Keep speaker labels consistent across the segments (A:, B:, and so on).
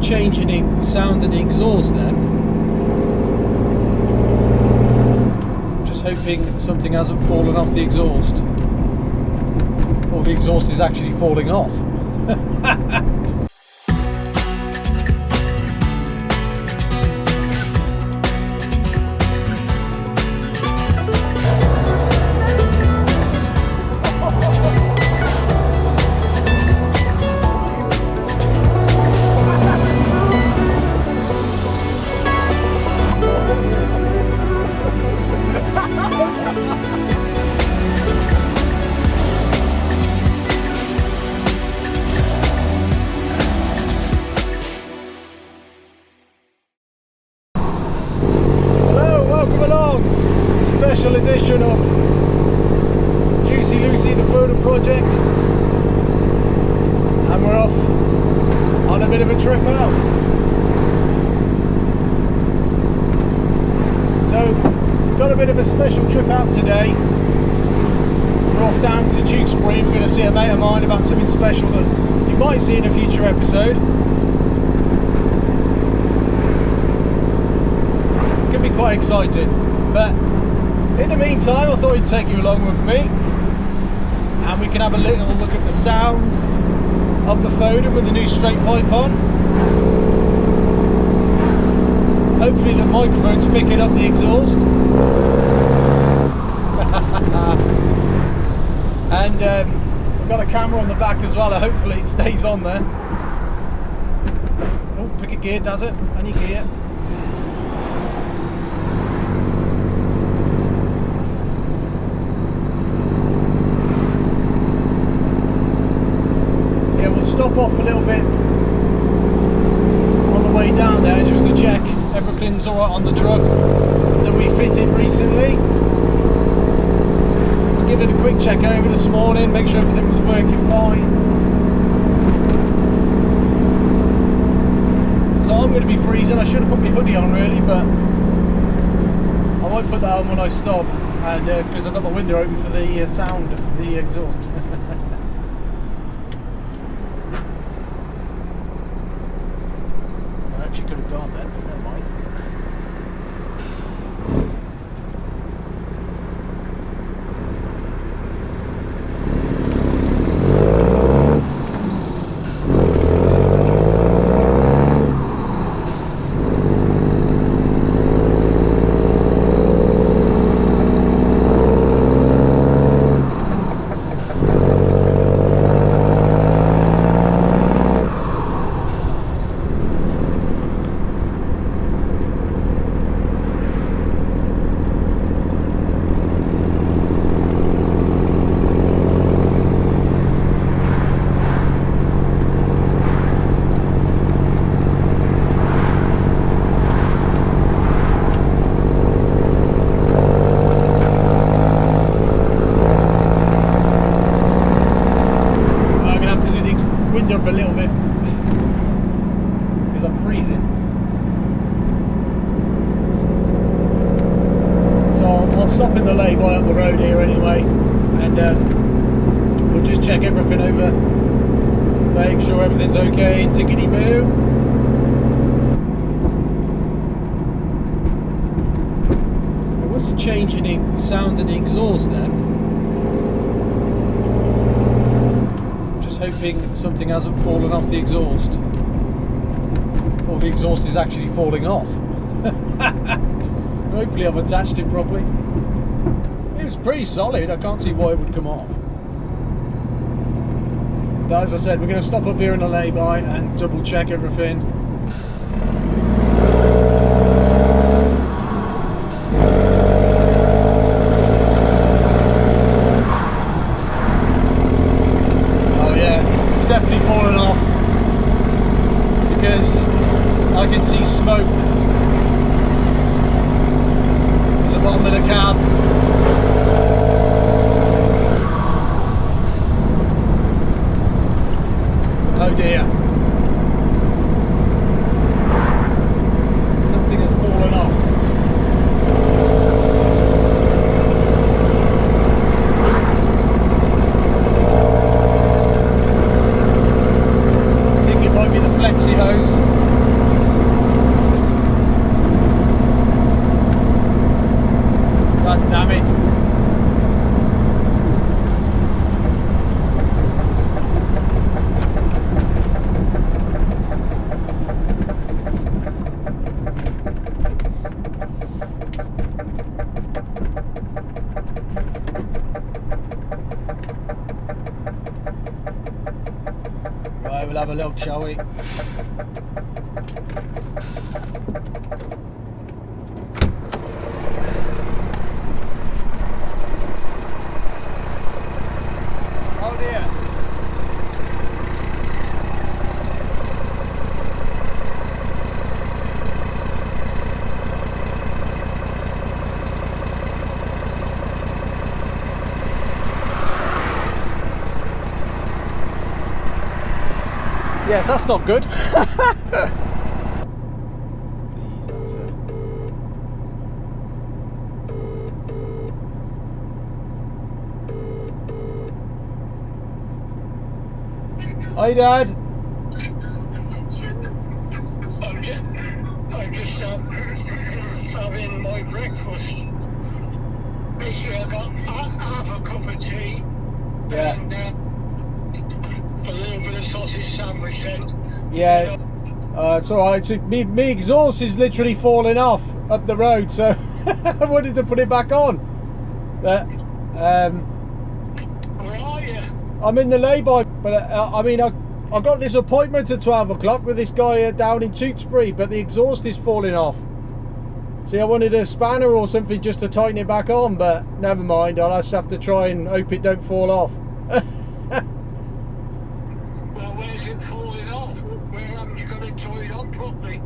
A: change in sound in the exhaust then. Just hoping something hasn't fallen off the exhaust. Or the exhaust is actually falling off. Special edition of Dazzer Lucy, the Foden project, and we're off on a bit of a trip out. So, got a bit of a special trip out today. We're off down to Tewkesbury. We're going to see a mate of mine about something special that you might see in a future episode. Could be quite exciting, but in the meantime, I thought I'd take you along with me and we can have a little look at the sounds of the Foden with the new straight pipe on. Hopefully the microphone's picking up the exhaust. And we've got a camera on the back as well, hopefully it stays on there. Oh, pick a gear, does it? Any gear. Stop off a little bit on the way down there just to check everything's alright on the truck that we fitted recently. I'll give it a quick check over this morning, make sure everything was working fine. So I'm going to be freezing. I should have put my hoodie on really, but I might put that on when I stop, and because I've got the window open for the sound of the exhaust. Could have gone then, but never mind. Up a little bit because I'm freezing, so I'll stop in the lay-by up the road here anyway, and we'll just check everything over, make sure everything's okay and tickety-boo. What's the change in sound in the exhaust then? Hoping something hasn't fallen off the exhaust, or the exhaust is actually falling off. Hopefully I've attached it properly. It was pretty solid, I can't see why it would come off. But as I said, we're going to stop up here in the lay-by and double check everything. Definitely fallen off because I can see smoke at the bottom of the cab. Oh dear. Something has fallen off. I think it might be the flexi hose. we'll have a look, shall we? Oh dear. Yes, that's not good. Hi, Dad.
B: I'm just having my breakfast. Basically, I got half a cup of tea and a little bit of sausage sandwich then.
A: Yeah, it's alright. So me exhaust is literally falling off up the road, so I wanted to put it back on. But
B: where are you?
A: I'm in the lay-by, but I mean, I got this appointment at 12 o'clock with this guy down in Tewkesbury, but the exhaust is falling off. See, I wanted a spanner or something just to tighten it back on, but never mind. I'll just have to try and hope it don't fall off.
B: Well, where's it falling off? Where haven't you got it tied on properly?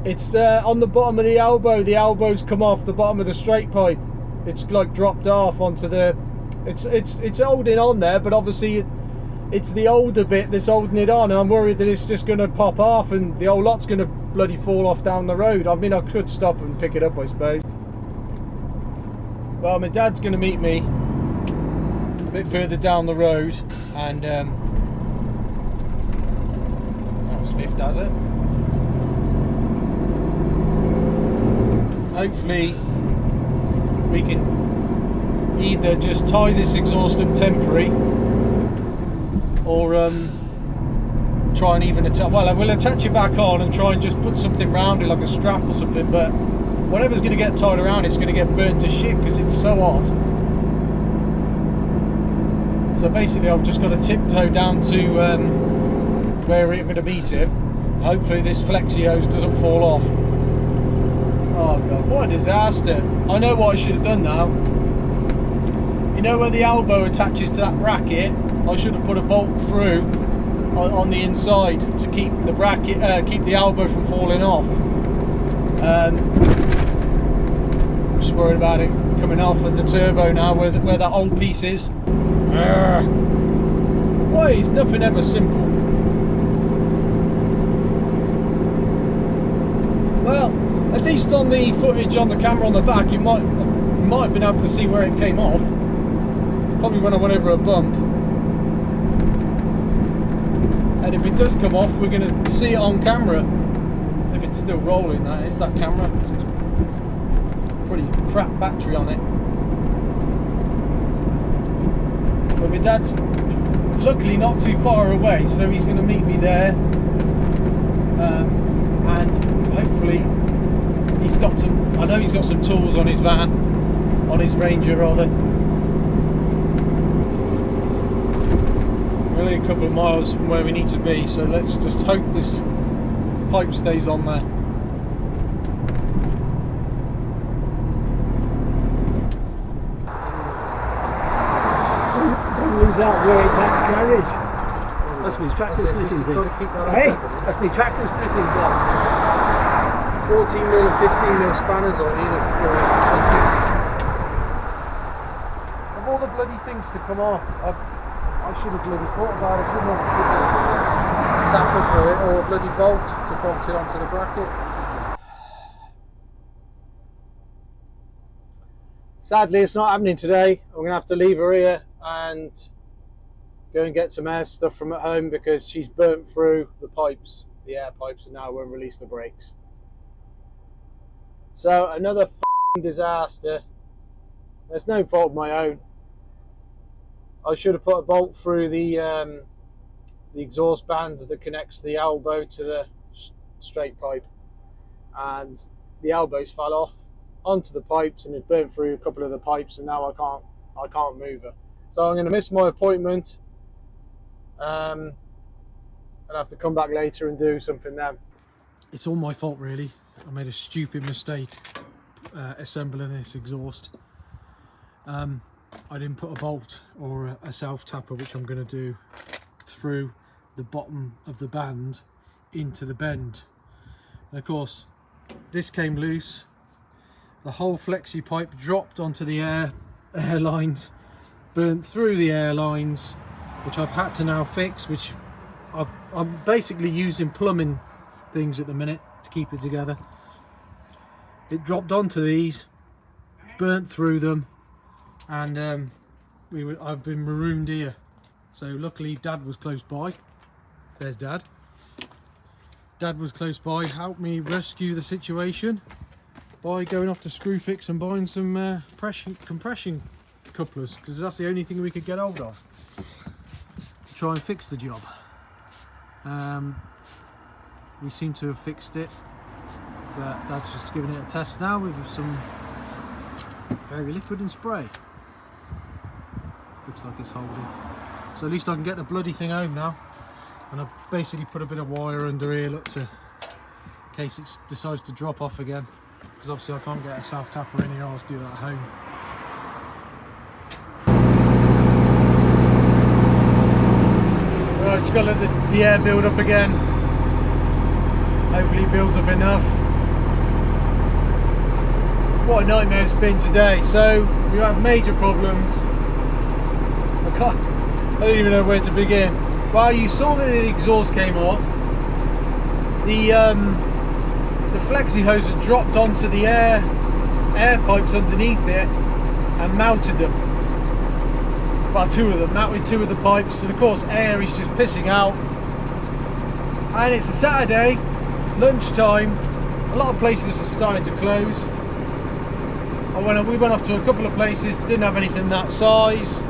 A: It's on the bottom of the elbow. The elbow's come off the bottom of the straight pipe. It's like dropped off onto the. It's holding on there, but obviously it's the older bit that's holding it on. And I'm worried that it's just going to pop off and the whole lot's going to bloody fall off down the road. I mean, I could stop and pick it up, I suppose. Well, my dad's going to meet me a bit further down the road, and that was fifth, does it? Hopefully we can either just tie this exhaust up temporary or try and even attach. Well, we'll attach it back on and try and just put something around it, like a strap or something, but whatever's going to get tied around it's going to get burnt to shit because it's so hot. So basically I've just got to tiptoe down to where I'm going to meet him. Hopefully this flexi hose doesn't fall off. Oh god, what a disaster. I know what I should have done now. You know where the elbow attaches to that bracket? I should have put a bolt through on the inside to keep the bracket, keep the elbow from falling off. Just worried about it coming off at the turbo now, where that old piece is. Why is nothing ever simple? Well, at least on the footage on the camera on the back, you might have been able to see where it came off. Probably when I went over a bump. And if it does come off, we're going to see it on camera. If it's still rolling, that is, that camera. It's pretty crap battery on it. But my dad's luckily not too far away, so he's going to meet me there. And hopefully he's got some, I know he's got some tools on his van, on his Ranger rather. We're only a couple of miles from where we need to be, so let's just hope this pipe stays on there.
C: Don't lose out where it's at carriage. That's me tractor splitting thing. Hey, that's me tractor splitting block.
A: 14mm and 15mm spanners on either for something. Of all the bloody things to come off, I should have bloody thought about it. I shouldn't have put a tackle for it or a bloody bolt to bolt it onto the bracket. Sadly, it's not happening today. I'm going to have to leave her here and go and get some air stuff from at home because she's burnt through the pipes, the air pipes, and now won't release the brakes. So another f***ing disaster. There's no fault of my own. I should have put a bolt through the exhaust band that connects the elbow to the straight pipe, and the elbows fell off onto the pipes and it burnt through a couple of the pipes, and now I can't move her. So I'm going to miss my appointment. I'll have to come back later and do something then. It's all my fault really. I made a stupid mistake assembling this exhaust. I didn't put a bolt or a self tapper, which I'm going to do, through the bottom of the band into the bend. And of course this came loose. The whole flexi pipe dropped onto the air lines, burnt through the air lines, which I've had to now fix, which I'm basically using plumbing things at the minute to keep it together. It dropped onto these, burnt through them, and I've been marooned here. So luckily Dad was close by. There's Dad. Dad was close by, helped me rescue the situation by going off to Screwfix and buying some compression couplers, because that's the only thing we could get hold of to try and fix the job. We seem to have fixed it, but Dad's just giving it a test now with some very liquid and spray. Looks like it's holding. So at least I can get the bloody thing home now. And I've basically put a bit of wire under here, look, in case it decides to drop off again. Because obviously I can't get a self tapper in here, I'll just do that at home. Right, just got to let the air build up again. Hopefully it builds up enough. What a nightmare it's been today. So we have major problems. I don't even know where to begin. Well, you saw that the exhaust came off. The flexi hose had dropped onto the air pipes underneath it and mounted them. Well, two of them, mounted two of the pipes, and of course air is just pissing out. And it's a Saturday, lunchtime, a lot of places are starting to close. We went off to a couple of places, didn't have anything that size.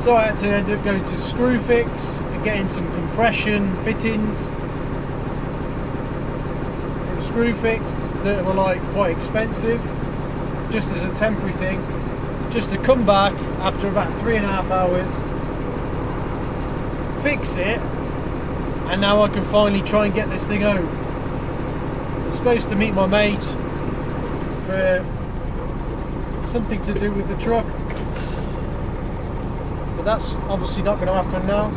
A: So I had to end up going to Screwfix and getting some compression fittings from Screwfix that were like quite expensive, just as a temporary thing, just to come back after about 3.5 hours, fix it, and now I can finally try and get this thing home. I'm supposed to meet my mate for something to do with the truck, but that's obviously not going to happen now.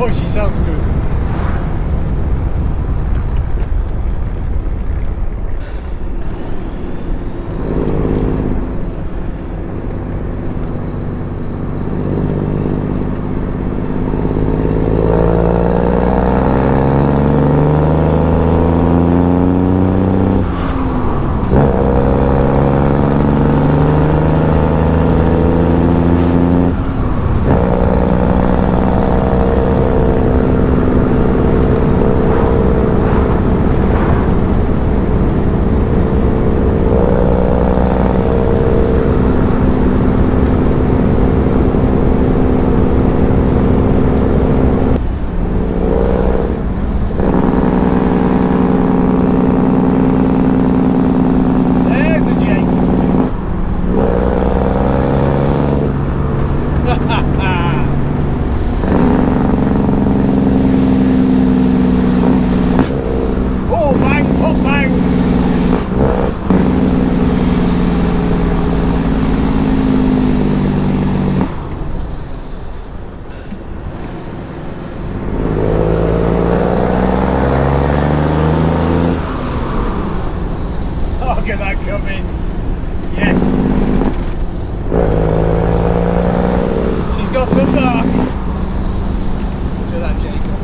A: Oh, she sounds good. Look at that Cummins. Yes. She's got some luck. Look at that, Jacob.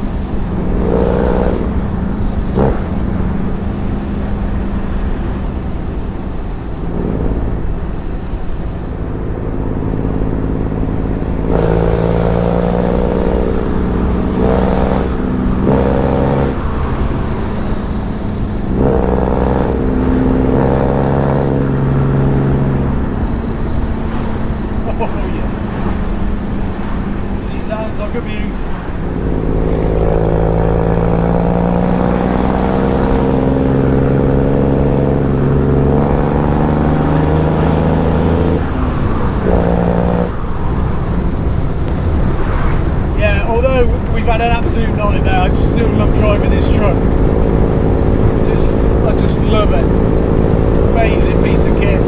A: so good views. Yeah, although we've had an absolute nightmare, I still love driving this truck. I just love it. Amazing piece of kit.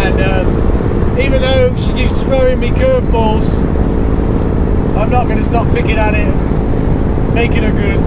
A: And even though she keeps throwing me curveballs, I'm not going to stop picking at it and making her good.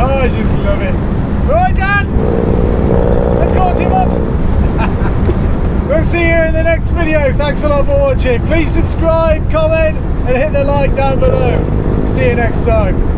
A: I just love it. Right, Dad? I caught him up. We'll see you in the next video. Thanks a lot for watching. Please subscribe, comment, and hit the like down below. See you next time.